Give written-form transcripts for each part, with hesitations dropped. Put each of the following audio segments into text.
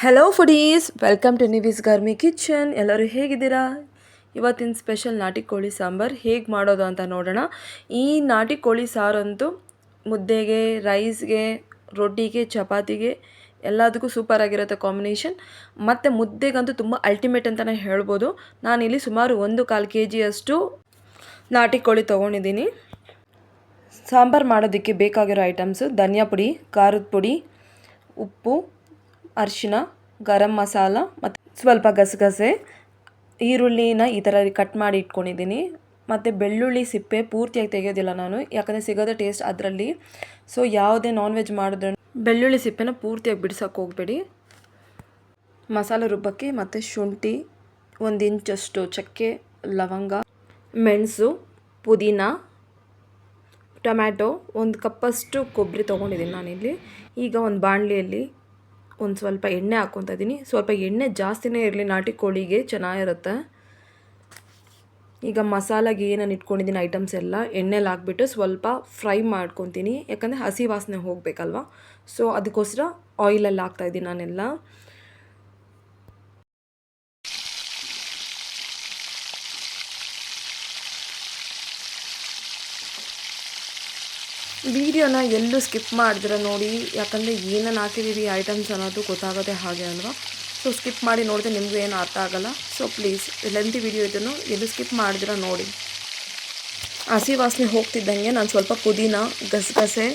Hello foodies, welcome to Nivi's Garmi kitchen. ಎಲ್ಲರೂ ಹೇಗಿದ್ದೀರಾ? ಇವತ್ತಿನ ಸ್ಪೆಷಲ್ ನಾಟಿ ಕೋಳಿ ಸಾಂಬಾರು ಹೇಗೆ ಮಾಡೋದು ಅಂತ ನೋಡೋಣ. ಈ ನಾಟಿ ಕೋಳಿ ಸಾರಂತೂ ಮುದ್ದೆಗೆ, ರೈಸ್ಗೆ, ರೊಟ್ಟಿಗೆ, ಚಪಾತಿಗೆ ಎಲ್ಲದಕ್ಕೂ ಸೂಪರಾಗಿರುತ್ತೆ ಕಾಂಬಿನೇಷನ್. ಮತ್ತು ಮುದ್ದೆಗಂತೂ ತುಂಬ ಅಲ್ಟಿಮೇಟ್ ಅಂತಲೇ ಹೇಳ್ಬೋದು. ನಾನಿಲ್ಲಿ ಸುಮಾರು 1/4 kg ನಾಟಿ ಕೋಳಿ ತೊಗೊಂಡಿದ್ದೀನಿ. ಸಾಂಬಾರು ಮಾಡೋದಕ್ಕೆ ಬೇಕಾಗಿರೋ ಐಟಮ್ಸು: ಧನಿಯಾ ಪುಡಿ, ಖಾರದ ಪುಡಿ, ಉಪ್ಪು, ಅರಿಶಿನ, ಗರಂ ಮಸಾಲ ಮತ್ತು ಸ್ವಲ್ಪ ಗಸಗಸೆ, ಈರುಳ್ಳಿನ ಈ ಥರ ಕಟ್ ಮಾಡಿ ಇಟ್ಕೊಂಡಿದ್ದೀನಿ. ಮತ್ತು ಬೆಳ್ಳುಳ್ಳಿ ಸಿಪ್ಪೆ ಪೂರ್ತಿಯಾಗಿ ತೆಗೆಯೋದಿಲ್ಲ ನಾನು, ಯಾಕಂದರೆ ಸಿಗೋದೇ ಟೇಸ್ಟ್ ಅದರಲ್ಲಿ. ಸೊ ಯಾವುದೇ ನಾನ್ ವೆಜ್ ಮಾಡಿದ್ರೆ ಬೆಳ್ಳುಳ್ಳಿ ಸಿಪ್ಪೆನ ಪೂರ್ತಿಯಾಗಿ ಬಿಡ್ಸೋಕ್ಕೆ ಹೋಗಬೇಡಿ. ಮಸಾಲೆ ರುಬ್ಬಕ್ಕೆ ಮತ್ತು ಶುಂಠಿ, 1 ಇಂಚಷ್ಟು ಚಕ್ಕೆ, ಲವಂಗ, ಮೆಣಸು, ಪುದೀನ, ಟೊಮ್ಯಾಟೊ, 1 ಕಪ್ಪಷ್ಟು ಕೊಬ್ಬರಿ ತೊಗೊಂಡಿದ್ದೀನಿ ನಾನಿಲ್ಲಿ. ಈಗ ಒಂದು ಬಾಣಲಿಯಲ್ಲಿ ಒಂದು ಸ್ವಲ್ಪ ಎಣ್ಣೆ ಹಾಕ್ಕೊತಾ ಇದ್ದೀನಿ. ಸ್ವಲ್ಪ ಎಣ್ಣೆ ಜಾಸ್ತಿನೇ ಇರಲಿ, ನಾಟಿ ಕೋಳಿಗೆ ಚೆನ್ನಾಗಿರುತ್ತೆ. ಈಗ ಮಸಾಲೆಗೆ ಏನೇನು ಇಟ್ಕೊಂಡಿದ್ದೀನಿ ಐಟಮ್ಸ್ ಎಲ್ಲ ಎಣ್ಣೆಲಿ ಹಾಕ್ಬಿಟ್ಟು ಸ್ವಲ್ಪ ಫ್ರೈ ಮಾಡ್ಕೊತೀನಿ, ಯಾಕಂದರೆ ಹಸಿ ವಾಸನೆ ಹೋಗಬೇಕಲ್ವ. ಸೊ ಅದಕ್ಕೋಸ್ಕರ ಆಯಿಲಲ್ಲಿ ಹಾಕ್ತಾಯಿದ್ದೀನಿ ನಾನೆಲ್ಲ. ವಿಡಿಯೋನ ಎಲ್ಲೂ ಸ್ಕಿಪ್ ಮಾಡಿದ್ರೆ ನೋಡಿ, ಯಾಕಂದರೆ ಏನೇನು ಹಾಕಿದ್ದೀವಿ ಐಟಮ್ಸ್ ಅನ್ನೋದು ಗೊತ್ತಾಗೋದೇ ಹಾಗೆ ಅಲ್ವಾ. ಸೊ ಸ್ಕಿಪ್ ಮಾಡಿ ನೋಡಿದ್ರೆ ನಿಮಗೂ ಏನು ಅರ್ಥ ಆಗೋಲ್ಲ. ಸೊ ಪ್ಲೀಸ್ ಲೆಂತಿ ವಿಡಿಯೋ ಇದನ್ನು ಎಲ್ಲೂ ಸ್ಕಿಪ್ ಮಾಡಿದ್ರೆ ನೋಡಿ. ಹಸಿ ವಾಸನೆ ಹೋಗ್ತಿದ್ದಂಗೆ ನಾನು ಸ್ವಲ್ಪ ಪುದೀನ, ಗಸಗಸೆ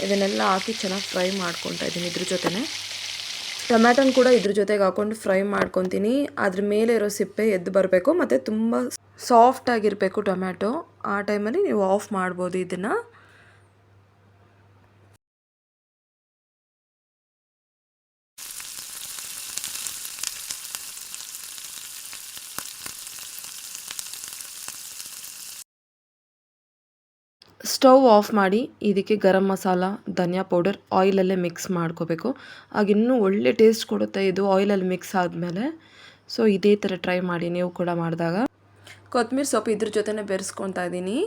ಇದನ್ನೆಲ್ಲ ಹಾಕಿ ಚೆನ್ನಾಗಿ ಫ್ರೈ ಮಾಡ್ಕೊತಾ ಇದ್ದೀನಿ. ಇದ್ರ ಜೊತೆನೇ ಟೊಮ್ಯಾಟೊನ ಕೂಡ ಇದ್ರ ಜೊತೆಗೆ ಹಾಕ್ಕೊಂಡು ಫ್ರೈ ಮಾಡ್ಕೊತೀನಿ. ಅದ್ರ ಮೇಲೆ ಇರೋ ಸಿಪ್ಪೆ ಎದ್ದು ಬರಬೇಕು ಮತ್ತು ತುಂಬ ಸಾಫ್ಟಾಗಿರಬೇಕು ಟೊಮ್ಯಾಟೊ. ಆ ಟೈಮಲ್ಲಿ ನೀವು ಆಫ್ ಮಾಡ್ಬೋದು ಇದನ್ನು. ಸ್ಟವ್ ಆಫ್ ಮಾಡಿ ಇದಕ್ಕೆ ಗರಂ ಮಸಾಲ, ಧನಿಯಾ ಪೌಡರ್ ಆಯಿಲಲ್ಲೇ ಮಿಕ್ಸ್ ಮಾಡ್ಕೋಬೇಕು. ಆಗ ಇನ್ನೂ ಒಳ್ಳೆ ಟೇಸ್ಟ್ ಕೊಡುತ್ತೆ ಇದು ಆಯಿಲಲ್ಲಿ ಮಿಕ್ಸ್ ಆದಮೇಲೆ. ಸೊ ಇದೇ ಥರ ಟ್ರೈ ಮಾಡಿ ನೀವು ಕೂಡ ಮಾಡಿದಾಗ. ಕೊತ್ತಂಬರಿ ಸೊಪ್ಪು ಇದ್ರ ಜೊತೆನೇ ಬೆರೆಸ್ಕೊತಾ ಇದ್ದೀನಿ.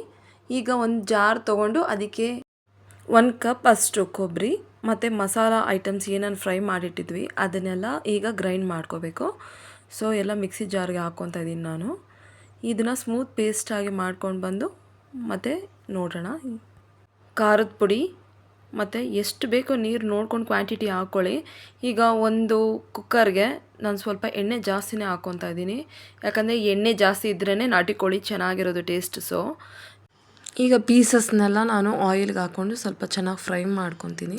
ಈಗ ಒಂದು ಜಾರ್ ತೊಗೊಂಡು ಅದಕ್ಕೆ 1 ಕಪ್ ಅಷ್ಟು ಕೊಬ್ಬರಿ ಮತ್ತು ಮಸಾಲ ಐಟಮ್ಸ್ ಏನೇನು ಫ್ರೈ ಮಾಡಿಟ್ಟಿದ್ವಿ ಅದನ್ನೆಲ್ಲ ಈಗ ಗ್ರೈಂಡ್ ಮಾಡ್ಕೋಬೇಕು. ಸೊ ಎಲ್ಲ ಮಿಕ್ಸಿ ಜಾರ್ಗೆ ಹಾಕ್ಕೊತಾ ಇದ್ದೀನಿ ನಾನು. ಇದನ್ನು ಸ್ಮೂತ್ ಪೇಸ್ಟಾಗಿ ಮಾಡ್ಕೊಂಡು ಬಂದು ಮತ್ತು ನೋಡೋಣ. ಖಾರದ ಪುಡಿ ಮತ್ತು ಎಷ್ಟು ಬೇಕೋ ನೀರು ನೋಡ್ಕೊಂಡು ಕ್ವಾಂಟಿಟಿ ಹಾಕ್ಕೊಳ್ಳಿ. ಈಗ ಒಂದು ಕುಕ್ಕರ್ಗೆ ನಾನು ಸ್ವಲ್ಪ ಎಣ್ಣೆ ಜಾಸ್ತಿನೇ ಹಾಕ್ಕೊತಾ ಇದ್ದೀನಿ, ಯಾಕಂದರೆ ಎಣ್ಣೆ ಜಾಸ್ತಿ ಇದ್ರೇ ನಾಟಿ ಕೋಳಿ ಚೆನ್ನಾಗಿರೋದು ಟೇಸ್ಟ್. ಸೊ ಈಗ ಪೀಸಸ್ನೆಲ್ಲ ನಾನು ಆಯಿಲ್ಗೆ ಹಾಕ್ಕೊಂಡು ಸ್ವಲ್ಪ ಚೆನ್ನಾಗಿ ಫ್ರೈ ಮಾಡ್ಕೊತೀನಿ.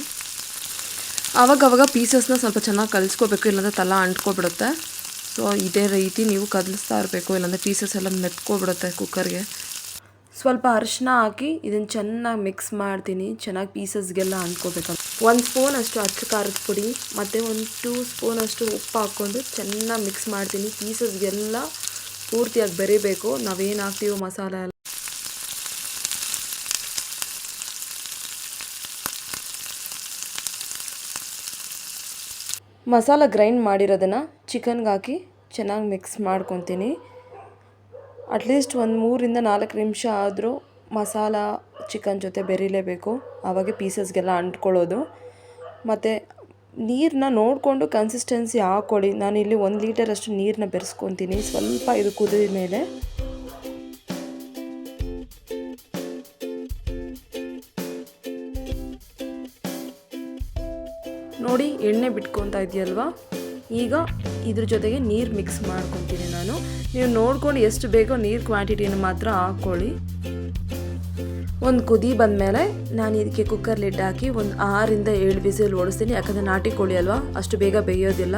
ಆವಾಗವಾಗ ಪೀಸಸ್ನ ಸ್ವಲ್ಪ ಚೆನ್ನಾಗಿ ಕಲಿಸ್ಕೋಬೇಕು, ಇಲ್ಲಾಂದರೆ ತಲೆ ಅಂಟ್ಕೊಬಿಡುತ್ತೆ. ಸೊ ಇದೇ ರೀತಿ ನೀವು ಕದಲಿಸ್ತಾ ಇರಬೇಕು, ಇಲ್ಲಾಂದರೆ ಪೀಸಸ್ ಎಲ್ಲ ಮೆತ್ಕೊಬಿಡುತ್ತೆ ಕುಕ್ಕರ್ಗೆ. ಸ್ವಲ್ಪ ಅರಿಶಿನ ಹಾಕಿ ಇದನ್ನು ಚೆನ್ನಾಗಿ ಮಿಕ್ಸ್ ಮಾಡ್ತೀನಿ. ಚೆನ್ನಾಗಿ ಪೀಸಸ್ಗೆಲ್ಲ ಅಂಟ್ಕೋಬೇಕಲ್ಲ. 1 ಸ್ಪೂನಷ್ಟು ಅಚ್ಚ ಖಾರದ ಪುಡಿ ಮತ್ತು 1 2 ಸ್ಪೂನಷ್ಟು ಉಪ್ಪು ಹಾಕ್ಕೊಂಡು ಚೆನ್ನಾಗಿ ಮಿಕ್ಸ್ ಮಾಡ್ತೀನಿ. ಪೀಸಸ್ಗೆಲ್ಲ ಪೂರ್ತಿಯಾಗಿ ಬೆರಿಬೇಕು ನಾವೇನು ಹಾಕ್ತೀವೋ ಮಸಾಲೆ ಎಲ್ಲ. ಮಸಾಲ ಗ್ರೈಂಡ್ ಮಾಡಿರೋದನ್ನು ಚಿಕನ್ಗೆ ಹಾಕಿ ಚೆನ್ನಾಗಿ ಮಿಕ್ಸ್ ಮಾಡ್ಕೊತೀನಿ. ಅಟ್ಲೀಸ್ಟ್ ಒಂದು 3 ಇಂದ 4 ನಿಮಿಷ ಆದರೂ ಮಸಾಲ ಚಿಕನ್ ಜೊತೆ ಬೆರಿಲೇಬೇಕು, ಆವಾಗ ಪೀಸಸ್ಗೆಲ್ಲ ಅಂಟ್ಕೊಳ್ಳೋದು. ಮತ್ತು ನೀರನ್ನ ನೋಡಿಕೊಂಡು ಕನ್ಸಿಸ್ಟೆನ್ಸಿ ಹಾಕ್ಕೊಳ್ಳಿ. ನಾನಿಲ್ಲಿ 1 ಲೀಟರಷ್ಟು ನೀರನ್ನ ಬೆರೆಸ್ಕೊತೀನಿ. ಸ್ವಲ್ಪ ಇದು ಕುದಿದ ಮೇಲೆ ನೋಡಿ ಎಣ್ಣೆ ಬಿಟ್ಕೊತಾ ಇದೆಯಲ್ವಾ. ಈಗ ಇದ್ರ ಜೊತೆಗೆ ನೀರು ಮಿಕ್ಸ್ ಮಾಡ್ಕೊತೀನಿ ನಾನು. ನೀವು ನೋಡ್ಕೊಂಡು ಎಷ್ಟು ಬೇಕೋ ನೀರು ಕ್ವಾಂಟಿಟಿನ ಮಾತ್ರ ಹಾಕ್ಕೊಳ್ಳಿ. ಒಂದು ಕುದಿ ಬಂದಮೇಲೆ ನಾನು ಇದಕ್ಕೆ ಕುಕ್ಕರ್ ಲಿಡ್ ಹಾಕಿ ಒಂದು 6 ಇಂದ 7 ವಿಸಿಲ್ ಓಡಿಸ್ತೀನಿ, ಯಾಕಂದರೆ ನಾಟಿ ಕೋಳಿ ಅಲ್ವಾ ಅಷ್ಟು ಬೇಗ ಬೇಯೋದಿಲ್ಲ.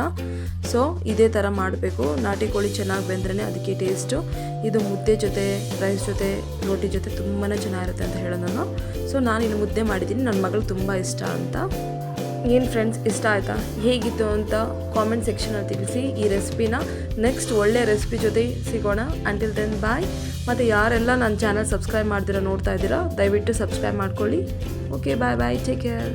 ಸೊ ಇದೇ ಥರ ಮಾಡಬೇಕು. ನಾಟಿ ಕೋಳಿ ಚೆನ್ನಾಗಿ ಬೆಂದ್ರೇ ಅದಕ್ಕೆ ಟೇಸ್ಟು. ಇದು ಮುದ್ದೆ ಜೊತೆ, ರೈಸ್ ಜೊತೆ, ರೋಟಿ ಜೊತೆ ತುಂಬಾ ಚೆನ್ನಾಗಿರುತ್ತೆ ಅಂತ ಹೇಳೋದು ನಾನು. ಸೊ ನಾನಿಲ್ಲಿ ಮುದ್ದೆ ಮಾಡಿದ್ದೀನಿ, ನನ್ನ ಮಗಳಿಗೆ ತುಂಬ ಇಷ್ಟ ಅಂತ. ಏನು ಫ್ರೆಂಡ್ಸ್, ಇಷ್ಟ ಆಯಿತಾ, ಹೇಗಿತ್ತು ಅಂತ ಕಾಮೆಂಟ್ ಸೆಕ್ಷನಲ್ಲಿ ತಿಳಿಸಿ. ಈ ರೆಸಿಪಿನ ನೆಕ್ಸ್ಟ್ ಒಳ್ಳೆ ರೆಸಿಪಿ ಜೊತೆ ಸಿಗೋಣ. Until then bye. ಮತ್ತು ಯಾರೆಲ್ಲ ನನ್ನ ಚಾನಲ್ ಸಬ್ಸ್ಕ್ರೈಬ್ ಮಾಡ್ದಿರೋ ನೋಡ್ತಾ ಇದ್ದೀರಾ, ದಯವಿಟ್ಟು ಸಬ್ಸ್ಕ್ರೈಬ್ ಮಾಡ್ಕೊಳ್ಳಿ. ಓಕೆ, ಬಾಯ್ ಬಾಯ್, ಟೇಕ್ ಕೇರ್.